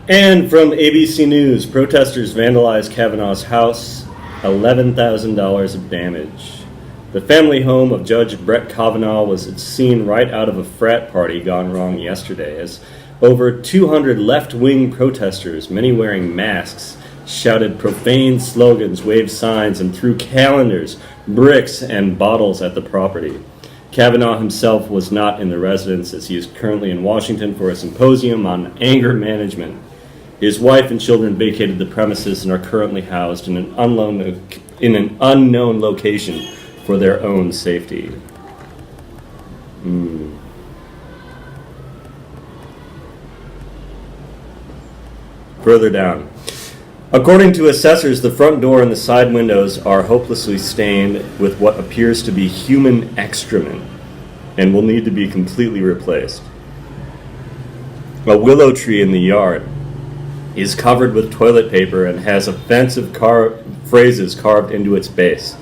And from ABC News, protesters vandalized Kavanaugh's house, $11,000 of damage. The family home of Judge Brett Kavanaugh was seen right out of a frat party gone wrong yesterday, as over 200 left-wing protesters, many wearing masks, shouted profane slogans, waved signs, and threw calendars, bricks, and bottles at the property. Kavanaugh himself was not in the residence, as he is currently in Washington for a symposium on anger management. His wife and children vacated the premises and are currently housed in an unknown location for their own safety. Further down. According to assessors, the front door and the side windows are hopelessly stained with what appears to be human excrement and will need to be completely replaced. A willow tree in the yard is covered with toilet paper and has offensive phrases carved into its base.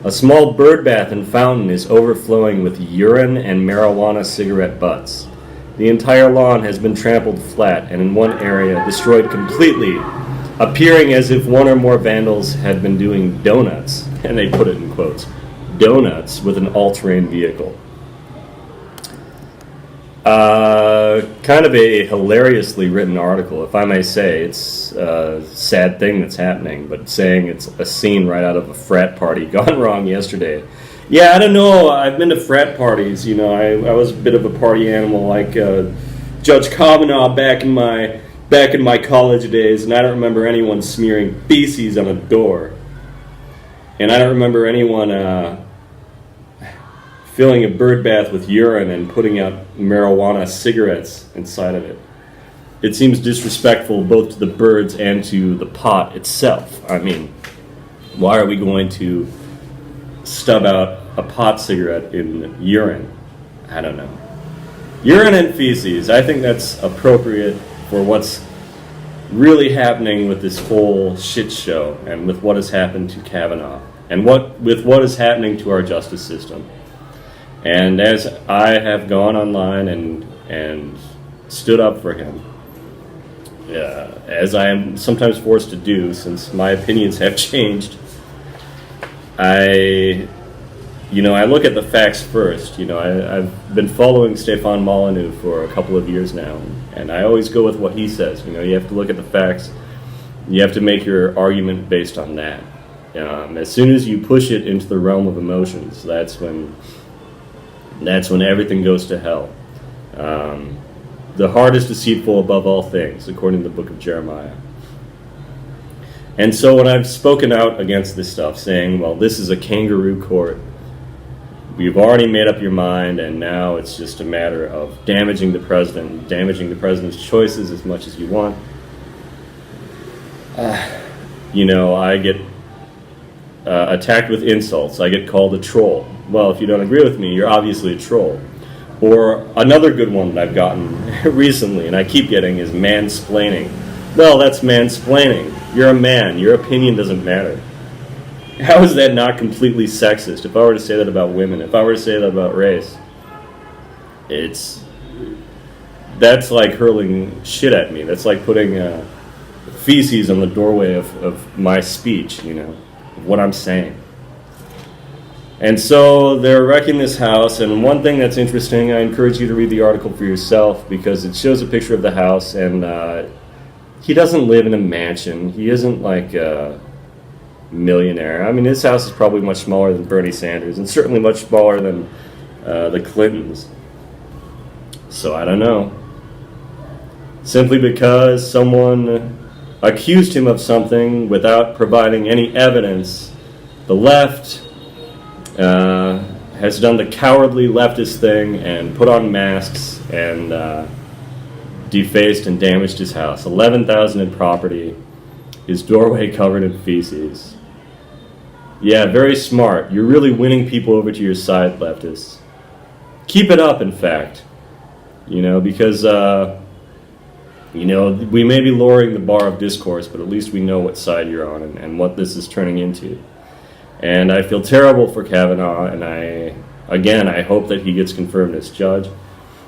A small bird bath and fountain is overflowing with urine and marijuana cigarette butts. The entire lawn has been trampled flat and in one area destroyed completely, appearing as if one or more vandals had been doing donuts, and they put it in quotes, donuts with an all-terrain vehicle. Kind of a hilariously written article, if I may say. It's a sad thing that's happening, but saying it's a scene right out of a frat party gone wrong yesterday. Yeah, I don't know. I've been to frat parties. You know, I was a bit of a party animal, like Judge Kavanaugh back in my college days, and I don't remember anyone smearing feces on a door. And I don't remember anyone filling a bird bath with urine and putting out marijuana cigarettes inside of it. It seems disrespectful both to the birds and to the pot itself. I mean, why are we going to stub out a pot cigarette in urine? I don't know. Urine and feces, I think that's appropriate for what's really happening with this whole shit show and with what has happened to Kavanaugh and with what is happening to our justice system. And as I have gone online and stood up for him, as I am sometimes forced to do since my opinions have changed, I look at the facts first. You know, I've been following Stefan Molyneux for a couple of years now, and I always go with what he says. You know, you have to look at the facts. You have to make your argument based on that. As soon as you push it into the realm of emotions, that's when everything goes to hell. The heart is deceitful above all things, according to the book of Jeremiah. And so when I've spoken out against this stuff, saying, well, this is a kangaroo court, you've already made up your mind, and now it's just a matter of damaging the president's choices as much as you want. I get attacked with insults. I get called a troll. Well, if you don't agree with me, you're obviously a troll. Or another good one that I've gotten recently, and I keep getting, is mansplaining. Well, that's mansplaining. You're a man. Your opinion doesn't matter. How is that not completely sexist? If I were to say that about women, if I were to say that about race, that's like hurling shit at me. That's like putting feces on the doorway of my speech, of what I'm saying. And so they're wrecking this house, and one thing that's interesting, I encourage you to read the article for yourself, because it shows a picture of the house, and he doesn't live in a mansion. He isn't like a millionaire. I mean, his house is probably much smaller than Bernie Sanders, and certainly much smaller than the Clintons. So I don't know. Simply because someone accused him of something without providing any evidence, the left has done the cowardly leftist thing and put on masks and defaced and damaged his house. $11,000 in property, his doorway covered in feces. Yeah, very smart. You're really winning people over to your side, leftists. Keep it up, in fact. Because we may be lowering the bar of discourse, but at least we know what side you're on and what this is turning into. And I feel terrible for Kavanaugh, and I hope that he gets confirmed as judge.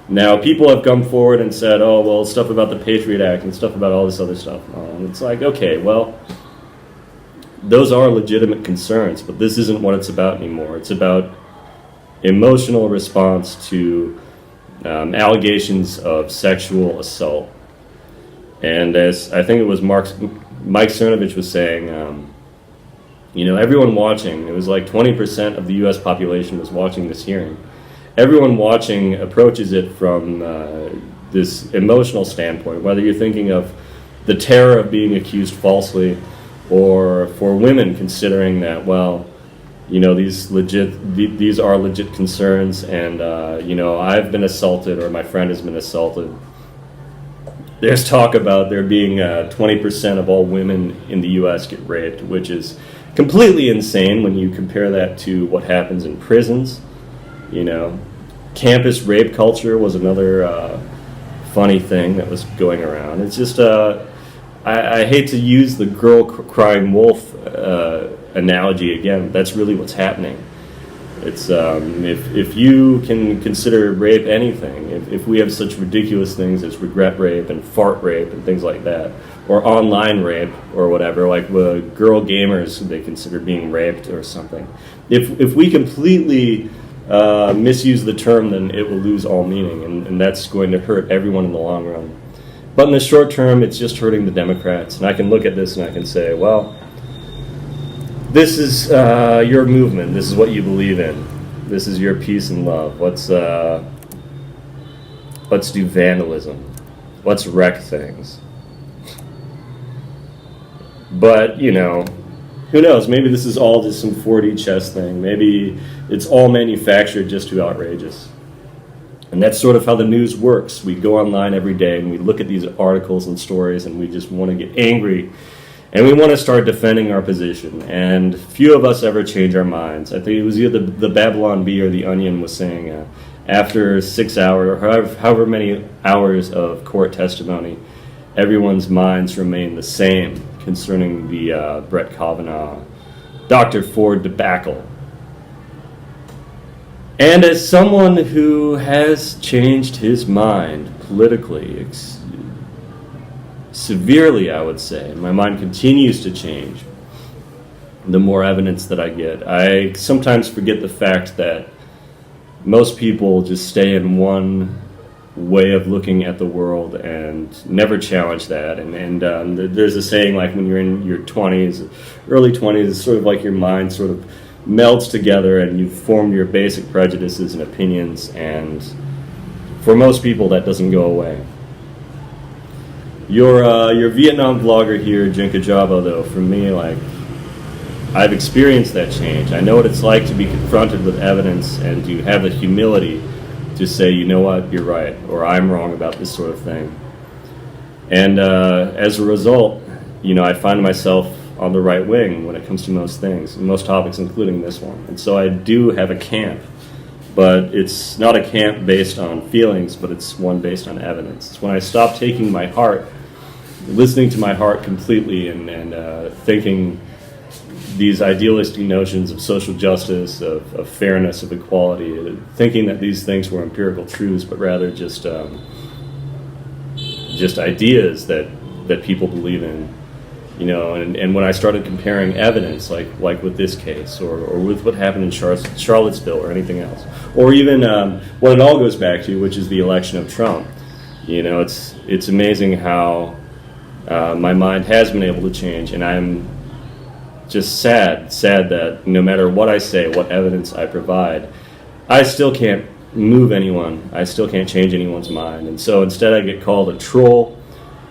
Now, people have come forward and said, oh, well, stuff about the Patriot Act and stuff about all this other stuff. It's like, okay, well, those are legitimate concerns, but this isn't what it's about anymore. It's about emotional response to allegations of sexual assault. And as I think it was Mike Cernovich was saying, everyone watching, it was like 20% of the U.S. population was watching this hearing. Everyone watching approaches it from this emotional standpoint, whether you're thinking of the terror of being accused falsely, or for women considering that, well, these are legit concerns, and I've been assaulted or my friend has been assaulted. There's talk about there being 20% of all women in the U.S. get raped, which is completely insane when you compare that to what happens in prisons. Campus rape culture was another funny thing that was going around. It's just, I hate to use the girl crying wolf analogy again. That's really what's happening. It's if you can consider rape anything, if we have such ridiculous things as regret rape and fart rape and things like that, or online rape or whatever, like girl gamers they consider being raped or something. If we completely misuse the term, then it will lose all meaning, and that's going to hurt everyone in the long run. But in the short term, it's just hurting the Democrats. And I can look at this and I can say, well, this is your movement. This is what you believe in. This is your peace and love. Let's do vandalism. Let's wreck things. But, who knows? Maybe this is all just some 4D chess thing. Maybe it's all manufactured just too outrageous. And that's sort of how the news works. We go online every day and we look at these articles and stories and we just want to get angry. And we want to start defending our position. And few of us ever change our minds. I think it was either the Babylon Bee or the Onion was saying after 6 hours or however many hours of court testimony, everyone's minds remain the same concerning the Brett Kavanaugh, Dr. Ford debacle. And as someone who has changed his mind politically, severely, I would say, my mind continues to change the more evidence that I get. I sometimes forget the fact that most people just stay in one way of looking at the world and never challenge that. And there's a saying, like when you're in your 20s, early 20s, it's sort of like your mind sort of melds together and you've formed your basic prejudices and opinions, and for most people that doesn't go away. Your Vietnam vlogger here, Jinka Java, though, for me, like, I've experienced that change. I know what it's like to be confronted with evidence and to have the humility to say, you know what, you're right, or I'm wrong about this sort of thing. And as a result, I find myself on the right wing when it comes to most things, most topics, including this one. And so I do have a camp, but it's not a camp based on feelings, but it's one based on evidence. It's when I stop taking my heart, listening to my heart completely, and thinking these idealistic notions of social justice, of fairness, of equality, thinking that these things were empirical truths, but rather just ideas that people believe in. And when I started comparing evidence, like with this case, or with what happened in Charlottesville, or anything else, or even what it all goes back to, which is the election of Trump. It's amazing how my mind has been able to change, and I'm just sad that no matter what I say, what evidence I provide, I still can't move anyone. I still can't change anyone's mind. And so instead I get called a troll,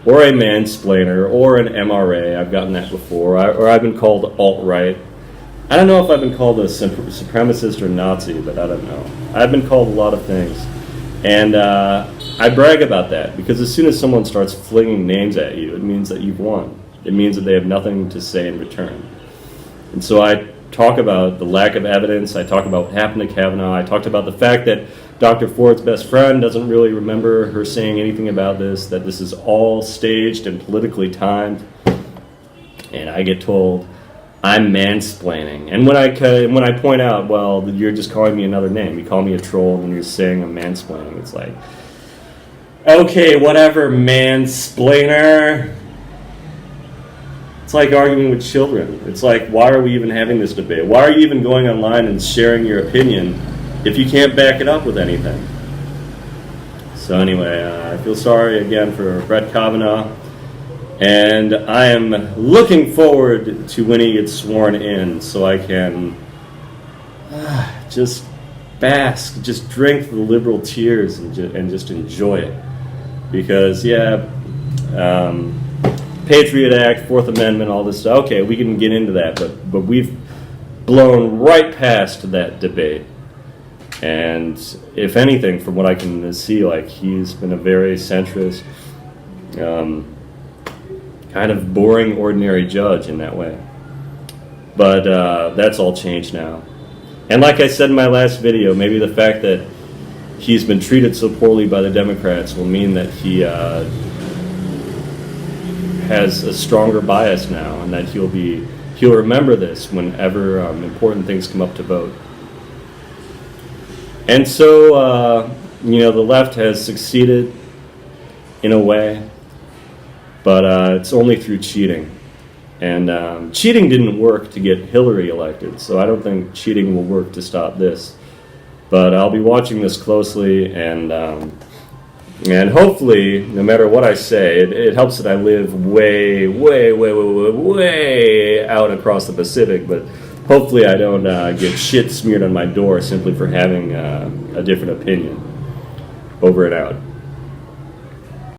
or a mansplainer, or an MRA. I've gotten that before. Or I've been called alt-right. I don't know if I've been called a supremacist or Nazi, but I don't know. I've been called a lot of things. And I brag about that, because as soon as someone starts flinging names at you, it means that you've won. It means that they have nothing to say in return. And so I talk about the lack of evidence. I talk about what happened to Kavanaugh. I talked about the fact that Dr. Ford's best friend doesn't really remember her saying anything about this, that this is all staged and politically timed. And I get told I'm mansplaining. And when I point out, well, you're just calling me another name. You call me a troll and you're saying I'm mansplaining. It's like, Okay, whatever, mansplainer. It's like arguing with children. It's like, why are we even having this debate? Why are you even going online and sharing your opinion if you can't back it up with anything? So anyway, I feel sorry again for Brett Kavanaugh, and I am looking forward to when he gets sworn in so I can just bask, just drink the liberal tears and just enjoy it. Because, Patriot Act, Fourth Amendment, all this stuff. Okay, we can get into that, but we've blown right past that debate. And if anything, from what I can see, like, he's been a very centrist, kind of boring, ordinary judge in that way. But that's all changed now. And like I said in my last video, maybe the fact that he's been treated so poorly by the Democrats will mean that he has a stronger bias now, and that he'll remember this whenever important things come up to vote. And so, the left has succeeded in a way, but it's only through cheating. And cheating didn't work to get Hillary elected, so I don't think cheating will work to stop this. But I'll be watching this closely, and hopefully, no matter what I say, it helps that I live way, way, way, way, way, way out across the Pacific, but hopefully I don't get shit smeared on my door simply for having a different opinion. Over and out.